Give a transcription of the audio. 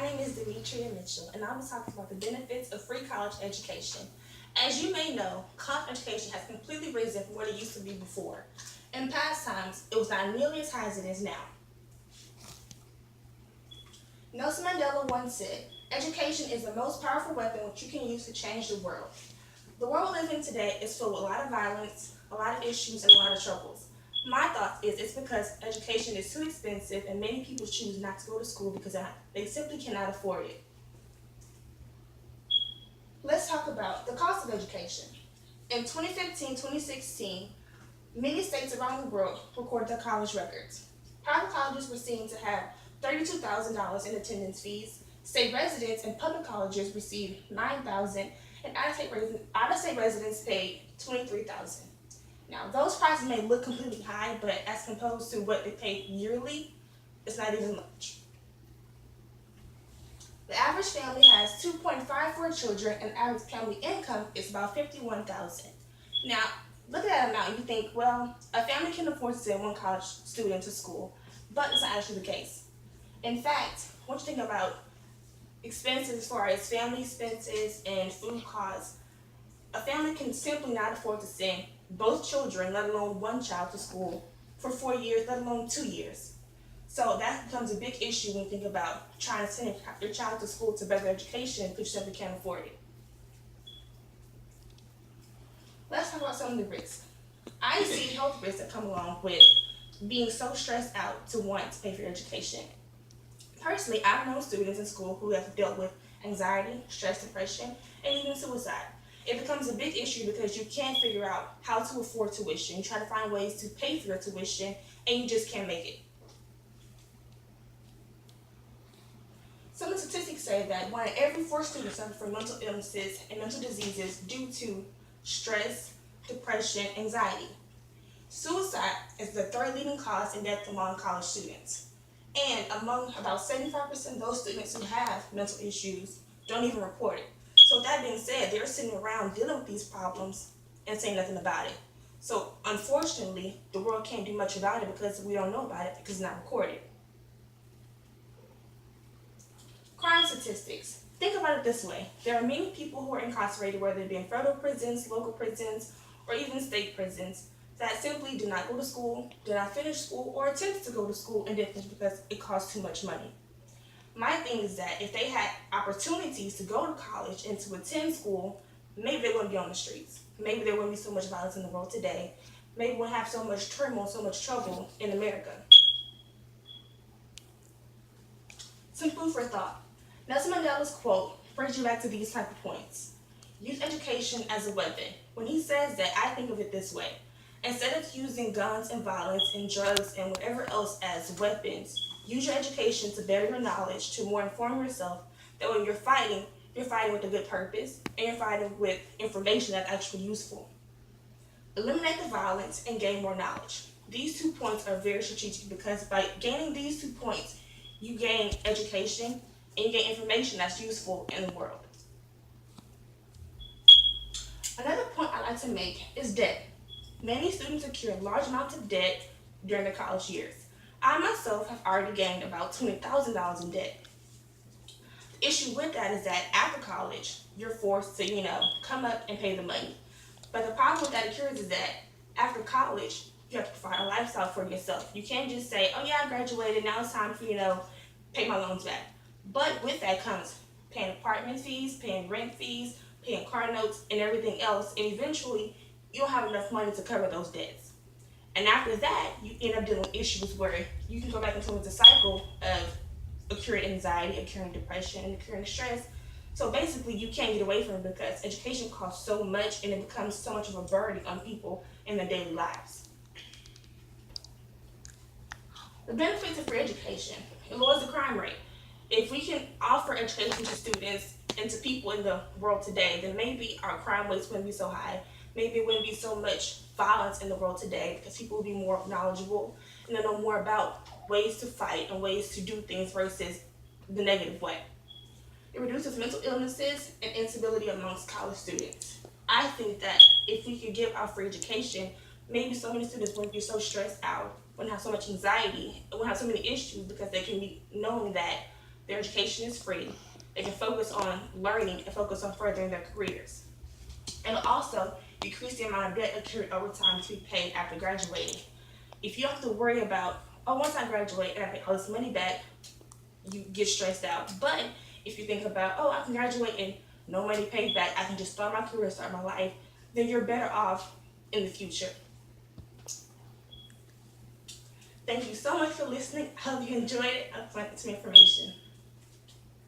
My name is Demetria Mitchell, and I'll be talking about the benefits of free college education. As you may know, college education has completely risen from what it used to be before. In past times, it was not nearly as high as it is now. Nelson Mandela once said, "Education is the most powerful weapon which you can use to change the world." The world we live in today is filled with a lot of violence, a lot of issues, and a lot of troubles. My thought is it's because education is too expensive and many people choose not to go to school because they simply cannot afford it. Let's talk about the cost of education. In 2015-2016, many states around the world recorded their college records. Private colleges were seen to have $32,000 in attendance fees. State residents and public colleges received $9,000, and out-of-state residents paid $23,000. Now, those prices may look completely high, but as opposed to what they pay yearly, it's not even much. The average family has 2.54 children, and average family income is about $51,000. Now, look at that amount, and you think, well, a family can afford to send one college student to school, but it's not actually the case. In fact, once you think about expenses as far as family expenses and food costs, a family can simply not afford to send both children, let alone one child, to school for 4 years, let alone 2 years. So that becomes a big issue when you think about trying to send your child to school to better education because you simply can't afford it. Let's talk about some of the risks. I see health risks that come along with being so stressed out to want to pay for your education. Personally, I've known students in school who have dealt with anxiety, stress, depression, and even suicide. It becomes a big issue because you can't figure out how to afford tuition. You try to find ways to pay for your tuition, and you just can't make it. Some of the statistics say that one in every four students suffer from mental illnesses and mental diseases due to stress, depression, anxiety. Suicide is the third leading cause in death among college students. And among about 75% of those students who have mental issues don't even report it. So with that being said, they're sitting around dealing with these problems and saying nothing about it. So unfortunately, the world can't do much about it because we don't know about it because it's not recorded. Crime statistics. Think about it this way. There are many people who are incarcerated, whether it be in federal prisons, local prisons, or even state prisons, that simply do not go to school, do not finish school, or attempt to go to school and didn't because it costs too much money. My thing is that if they had opportunities to go to college and to attend school, maybe they wouldn't be on the streets. Maybe there wouldn't be so much violence in the world today. Maybe we wouldn't have so much turmoil, so much trouble in America. Some food for thought. Nelson Mandela's quote brings you back to these type of points. Use education as a weapon. When he says that, I think of it this way. Instead of using guns and violence and drugs and whatever else as weapons, use your education to better your knowledge, to more inform yourself, that when you're fighting with a good purpose, and you're fighting with information that's actually useful. Eliminate the violence and gain more knowledge. These 2 points are very strategic because by gaining these 2 points, you gain education and you gain information that's useful in the world. Another point I like to make is debt. Many students accrue large amounts of debt during their college years. I myself have already gained about $20,000 in debt. The issue with that is that after college, you're forced to, come up and pay the money. But the problem with that occurs is that after college, you have to provide a lifestyle for yourself. You can't just say, oh yeah, I graduated, now it's time for, pay my loans back. But with that comes paying apartment fees, paying rent fees, paying car notes, and everything else, and eventually you don't have enough money to cover those debts. And after that, you end up dealing with issues where you can go back into the cycle of accruing anxiety, accruing depression, and accruing stress. So basically, you can't get away from it because education costs so much and it becomes so much of a burden on people in their daily lives. The benefits of free education. It lowers the crime rate. If we can offer education to students and to people in the world today, then maybe our crime rates wouldn't be so high. Maybe it wouldn't be so much violence in the world today because people will be more knowledgeable and they know more about ways to fight and ways to do things versus the negative way. It reduces mental illnesses and instability amongst college students. I think that if we could give out free education, maybe so many students wouldn't be so stressed out, wouldn't have so much anxiety, and wouldn't have so many issues because they can be knowing that Their education is free. They can focus on learning and focus on furthering their careers. It'll also decrease the amount of debt accrued over time to be paid after graduating. If you don't have to worry about, oh, once I graduate and I pay all this money back, you get stressed out. But if you think about, oh, I can graduate and no money paid back, I can just start my career, start my life, then you're better off in the future. Thank you so much for listening. I hope you enjoyed it. I've learned some information.